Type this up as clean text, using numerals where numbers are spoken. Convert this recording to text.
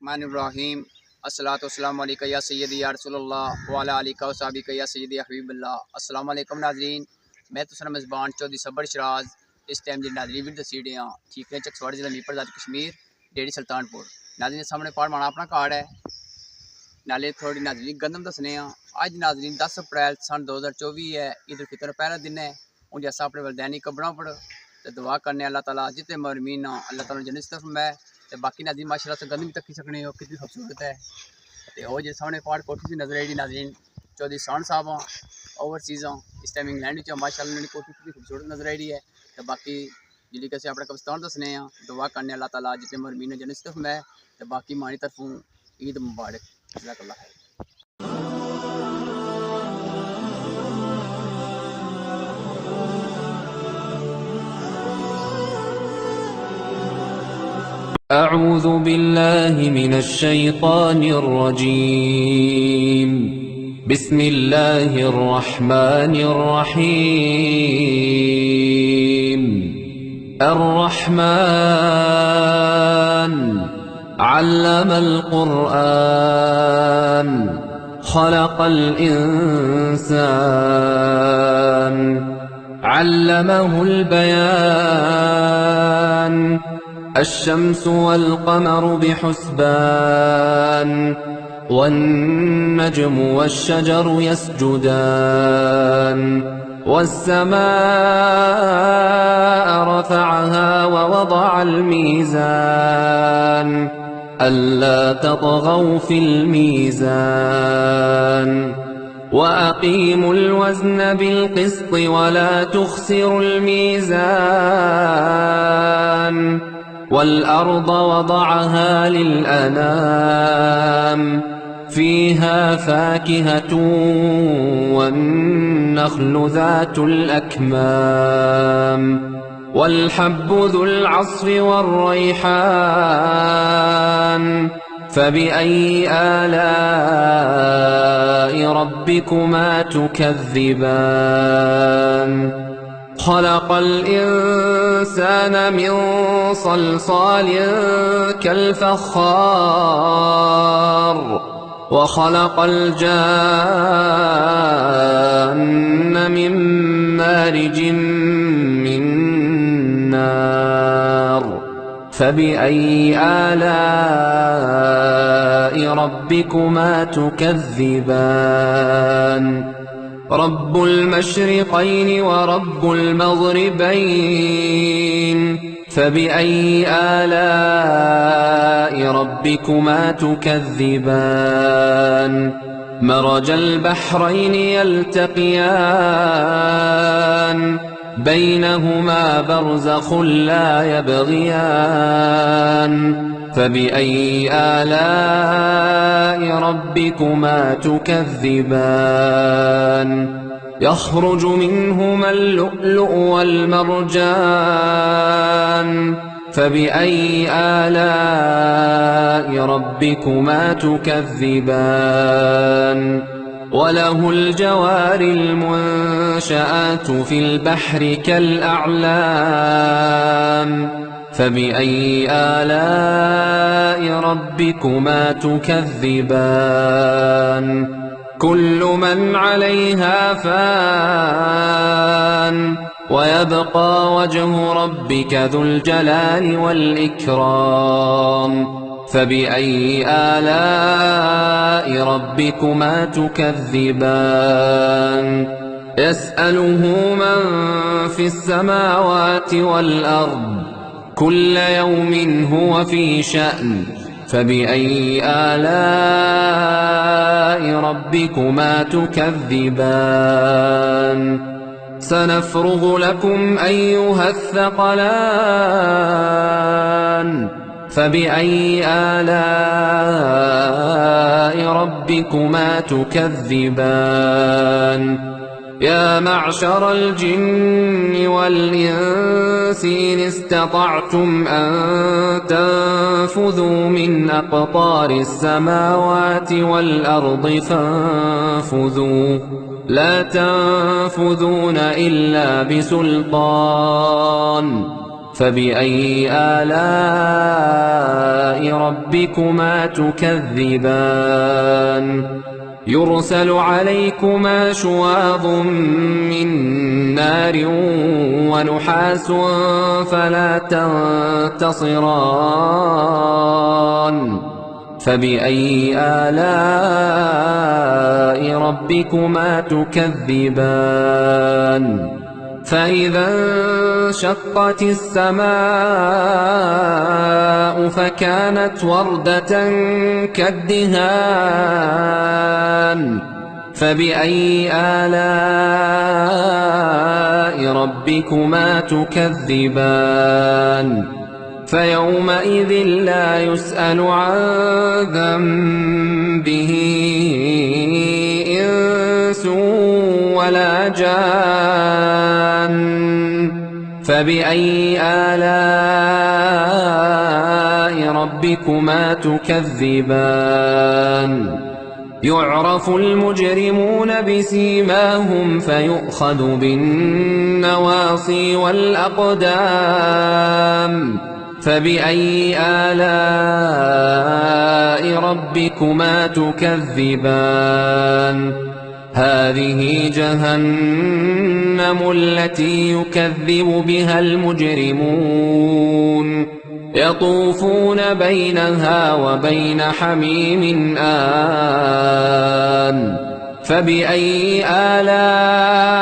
बिस्मिल्लाहिर्रहमानिर्रहीम। अस्सलातु वस्सलामु अलैका या सय्यदी या रसूलल्लाह व अला आलिका व सहाबिका या सय्यदी या हबीबल्लाह। अस्सलामु अलैकुम नाज़रीन, मैं तुसां मेज़बान चौधरी सबर शराज इस टाइम जी नाज़रीन वीर दसीड़े हाँ ठीक है चकसवाड़ी जिला मीरपुर ज़ात कश्मीर डेढ़ी सुल्तानपुर। नाज़रीन सामने पार माना अपना कार्ड है नाले थोड़ी नाज़रीन गंदम दसने हाँ। अज नाज़रीन 10 अप्रैल सन 2024 है, ईद उल फितर पहला दिन है। हूँ जैसा अपने वलदैनी कब्रों पर तो दुआ करने अल्लाह ताला जितने मरमीन अल्लाह ताला जन्नत की तरफ मैं तो बाकी नाज़रीन माशाल्लाह से गंदम तक सकने हो कितनी खूबसूरत है। तो वो जो सामने पहाड़ कोठी से नजर आई नाज़रीन चौधरी सान साहब हाँ ओवरसीज़ हाँ इस टाइम इंग्लैंड में माशाल्लाह उन्होंने कोठी कितनी खूबसूरत नजर आई है। तो बाकी जिली कैसे अपने कब्रिस्तान दसने हैं दुआ करने अल्लाह ताला जितने मरमीन जन्नत की तरफ मैं तो बाकी मानी तरफों ईद मुबारक जज़ाकल्लाह खैर। أعوذ بالله من الشيطان الرجيم. بسم الله الرحمن الرحيم. الرحمن علم القرآن خلق الإنسان علمه البيان الشمس والقمر بحسبان والنجم والشجر يسجدان والسماء رفعها ووضع الميزان ألا تطغوا في الميزان وأقيموا الوزن بالقسط ولا تخسروا الميزان والأرض وضعها للأنام فيها فاكهة والنخل ذات الأكمام والحب ذو العصف والريحان فبأي آلاء ربكما تكذبان خلق الإنسان من صلصال كالفخار وخلق الجان من مارج من نار فبأي آلاء ربكما تكذبان رب المشرقين ورب المغربين فبأي آلاء ربكما تكذبان مرج البحرين يلتقيان بينهما برزخ لا يبغيان فبأي آلاء ربكما تكذبان يخرج منهما اللؤلؤ والمرجان فبأي آلاء ربكما تكذبان وله الجوار المنشآت في البحر كالأعلام فبأي آلاء ربكما تكذبان كل من عليها فان ويبقى وجه ربك ذو الجلال والإكرام فبأي آلاء ربكما تكذبان يسأله من في السماوات والأرض كل يوم هو في شأن فبأي آلاء ربكما تكذبان سنفرغ لكم أيها الثقلان فبأي آلاء ربكما تكذبان يا معشر الجن والإنس إن استطعتم أن تنفذوا من أقطار السماوات والأرض فانفذوا لا تنفذون إلا بسلطان فبأي آلاء ربكما تكذبان يرسل عليكما شواظ من نار ونحاس فلا تنتصران فبأي آلاء ربكما تكذبان فإذا انشقت السماء فكانت وردة كالدهان فبأي آلاء ربكما تكذبان فيومئذ لا يسأل عن ذنبه إنس ولا جان فبأي آلاء ربكما تكذبان يعرف المجرمون بسيماهم فيؤخذ بالنواصي والأقدام فبأي آلاء ربكما تكذبان هذه جهنم التي يكذب بها المجرمون يطوفون بينها وبين حميم آن فبأي آلاء